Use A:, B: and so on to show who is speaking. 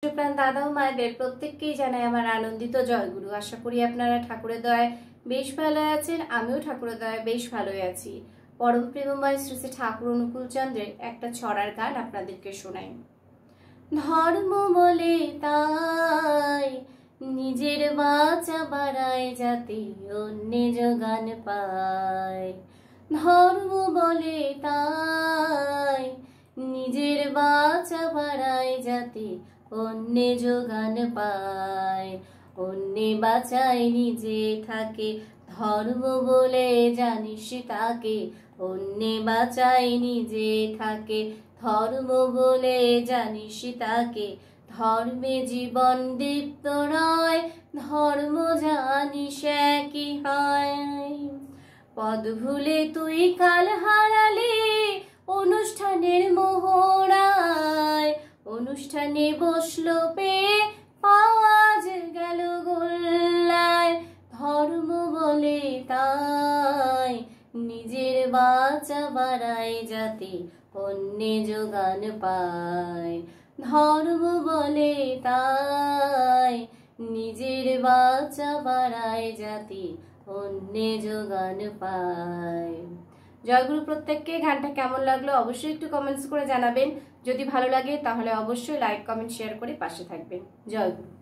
A: প্রাণ দাদা ও মায়েদের প্রত্যেককেই জানাই আমার আনন্দিত জয়গুরু। আশা করি আপনারা ঠাকুরের দয়ায় বেশ ভালো আছেন। আমিও ঠাকুরের দয়ায় বেশ ভালোই আছি। পরম প্রেমময় শ্রী শ্রী ঠাকুর অনুকূল চন্দ্রের একটা ছড়ার গান আপনাদেরকে শোনাই। ধর্ম বলে তাই নিজের বাঁচা বাড়ায় যাতে অন্য যোগান পায়। ধর্ম বলে তাই নিজের বাঁচা বাড়ায় যাতে অন্যে যোগান পায়। অন্যে বাঁচায় নিজে থাকে, ধর্ম বলে জানিস তাকে। অন্যে বাঁচায় নিজে থাকে, ধর্ম বলে জানিস তাকে। ধর্মে জীবন দীপ্ত রয়, ধর্ম জানিস একই হয়। পদ ভুলে তুই কাল হারালে অনুষ্ঠানের মোহরায়। অনুষ্ঠানে বসলো পেয়ে পাওয়াজ গেল গোল্লায়। ধর্ম বলে তাই নিজের বাঁচা বাড়ায় যাতে অন্যে যোগান পায়। ধর্ম বলে তাই নিজের বাঁচা বাড়ায় যাতে অন্যে যোগান পায়। জয়গুরু। প্রত্যেককে গানটা কেমন লাগলো অবশ্যই একটু কমেন্টস করে জানাবেন। যদি ভালো লাগে তাহলে অবশ্যই লাইক কমেন্ট শেয়ার করে পাশে থাকবেন। জয়গুরু।